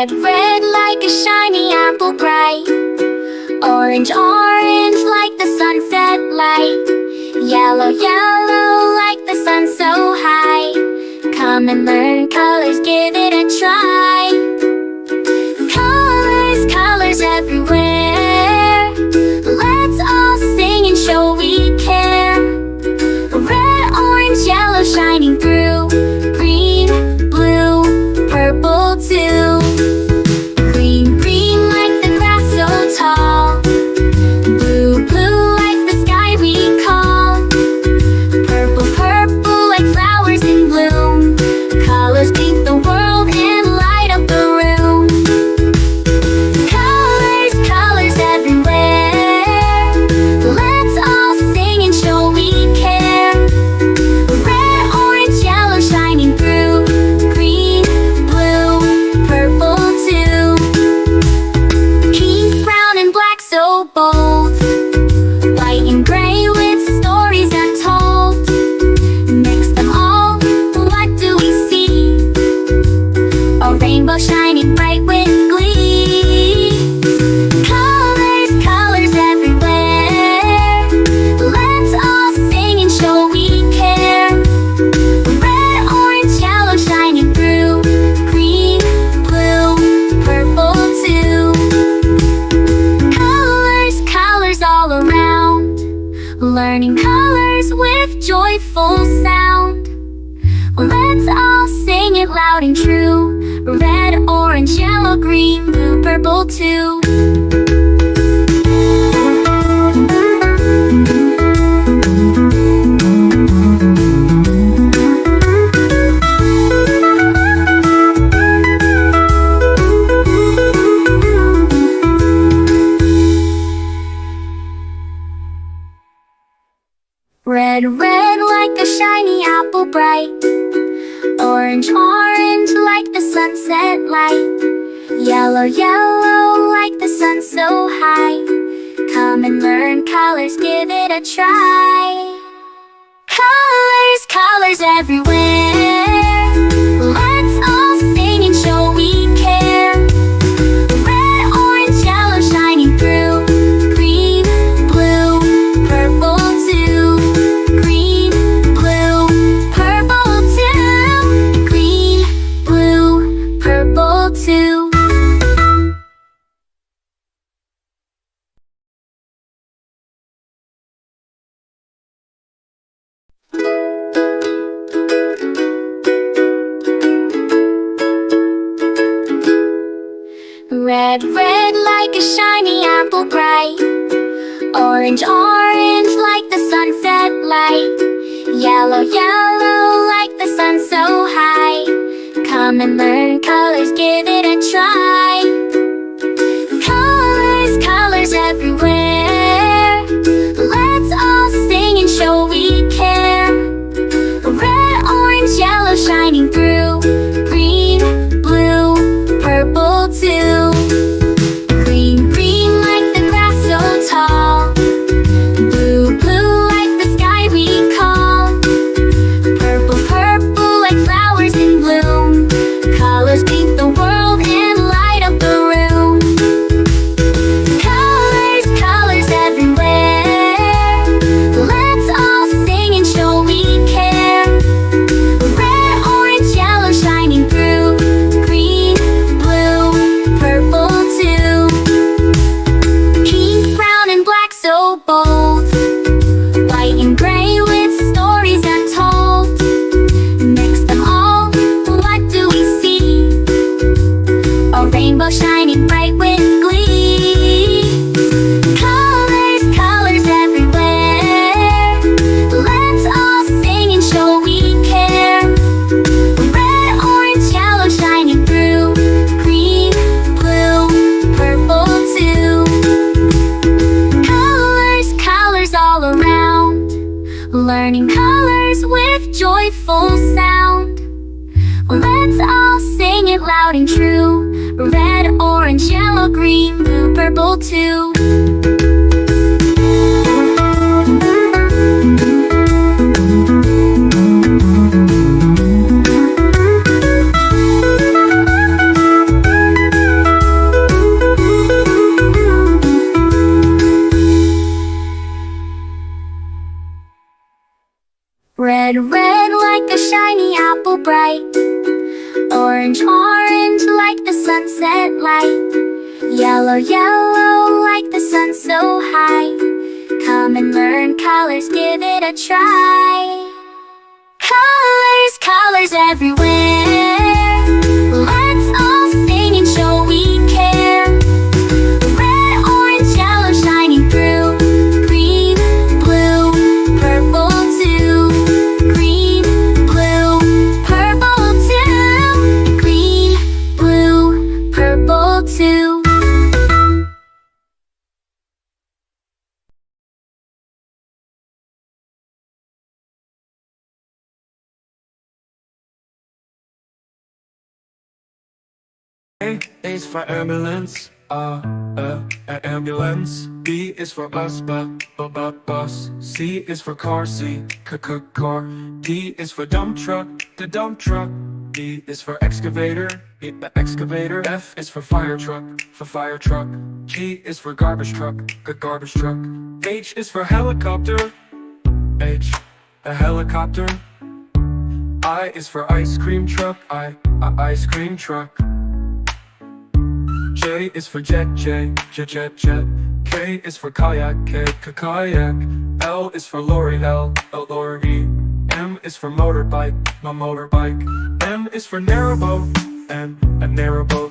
Red, red like a shiny apple bright. Orange, orange like the sunset light. Yellow, yellow like the sun so high. Come and learn colors, give it a try. Colors, colors everywhere. Let's all sing and show we care. Red, orange, yellow shining through. Green, blue, purple too. Green, green like the grass so tall. Blue, blue like the sky we call. Purple, purple like flowers in bloom. Colors paint the world and light up the room. Colors, colors everywhere. Let's all sing and show we care. Red, orange, yellow shining through. Green, blue, purple too. Pink, brown and black so bold. White and gray with stories untold. Mix them all, what do we see? A rainbow shining bright with glee. Colors, colors everywhere. Let's all sing and show we care. Red, orange, yellow shining through. Green, blue, purple too. Colors, colors all around. Learning colors with joyful sound. Let's all sing it loud and true. Red, orange, yellow, green, blue, purple too. Red, red like a shiny apple bright. Orange, orange like the sunset light. Yellow, yellow like the sun so high. Come and learn colors, give it a try. Colors, colors everywhere. Let's all sing and show we care. Red, orange, yellow shining through. Green, blue, purple too. Green, blue, purple too. Green, blue, purple too. Red, red like a shiny apple bright. Orange, orange like the sunset light. Yellow, yellow like the sun so high. Come and learn colors, give it a try. Colors, colors everywhere. Let's all sing and show we care. Red, orange, yellow shining through. Green, blue, purple too. Green, green like the grass so tall. Blue, blue like the sky we call. Purple, purple like flowers in bloom. Colors paint the world and light up the room. Colors, colors everywhere. Let's all sing and show we care. Red, orange, yellow shining through. Green, blue, purple too. Pink, brown and black so bold. White and gray with stories untold. Mix them all, what do we see? A rainbow shining bright with glee. Colors, colors everywhere. Let's all sing and show we care. Red, orange, yellow shining through. Green, blue, purple too. Colors, colors all around. Learning colors with joyful sound. Let's all sing it loud and true. Red, orange, yellow, green, blue, purple too. Red, red like a shiny apple bright. Orange, orange like the sunset light. Yellow, yellow like the sun so high. Come and learn colors, give it a try. Colors, colors everywhere. Let's all sing and show we care. Red, orange, yellow shining through. Green, blue, purple too. Green, blue, purple too. Green, blue, purple too. A is for ambulance, ambulance. B is for bus, bus. C is for car, car. D is for dump truck, the dump truck. E is for excavator, the excavator. F is for fire truck, G is for garbage truck, garbage truck. H is for helicopter, a helicopter. I is for ice cream truck, ice cream truck. J is for jet. K is for kayak, kayak. L is for lorry, lorry. M is for motorbike, motorbike. N is for narrowboat, a narrowboat.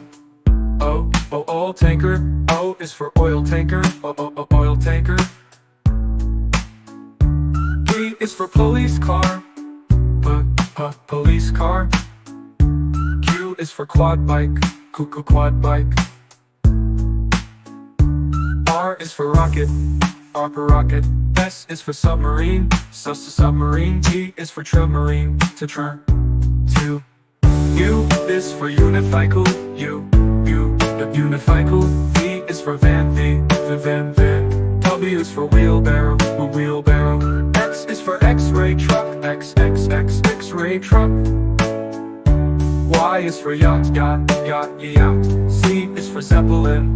O, oil tanker. O is for oil tanker, oil tanker. P is for police car, police car. Q is for quad bike. R is for rocket, rocket. S is for submarine, submarine. T is for submarine, to. U is for unicycle, the unicycle. V is for van, the van. W is for wheelbarrow, wheelbarrow. X is for X-ray truck, X-ray truck. Y is for yacht. Z is for zeppelin,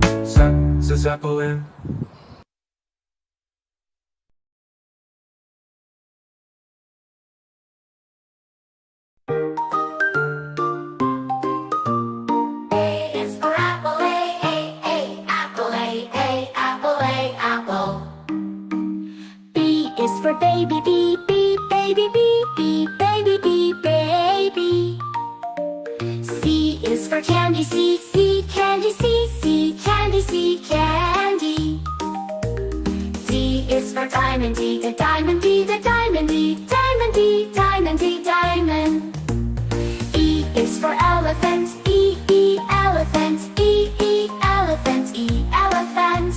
zeppelin. A is for apple, apple, apple. B is for baby, baby, baby. C is for candy, candy, candy. D is for diamond, the diamond, diamond. E is for elephant, elephant, elephant.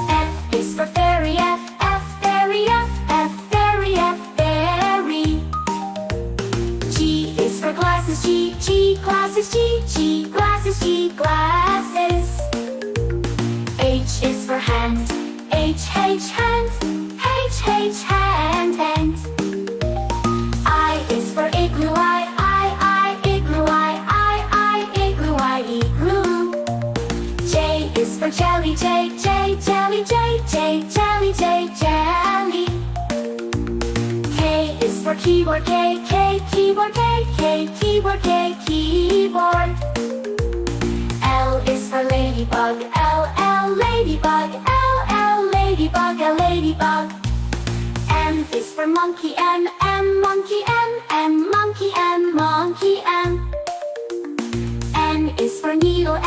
F is for fairy, fairy. G is for glasses, glasses. H is for hand, hand. I is for igloo, igloo. J is for jelly, jelly. K is for keyboard, keyboard. L is for ladybug, ladybug. M is for monkey, monkey. N is for needle,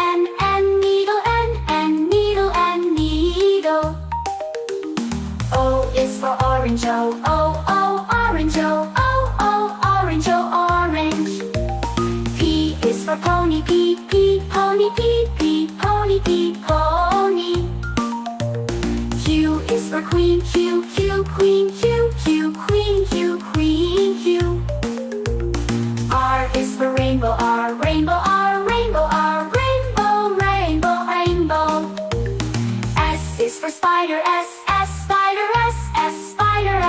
needle. O is for orange, orange. P is for pony, pony. Q is for queen, queen. R is for rainbow, rainbow. S is for spider,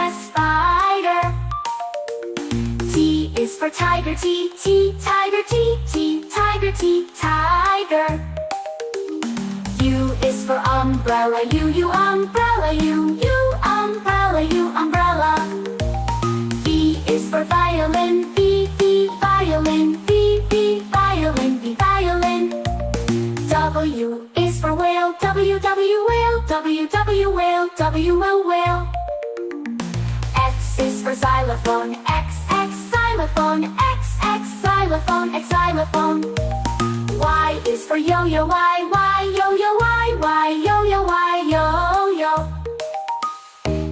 spider. T is for tiger, tiger. U is for umbrella, umbrella. V is you will whale. X is for xylophone, X, X, xylophone, X, X, xylophone, X, xylophone. Y is for yo-yo, Y, Y, yo-yo, Y, Y, yo-yo, Y, yo-yo.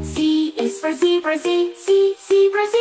Z is for zebra, Z, Z, zebra, Z,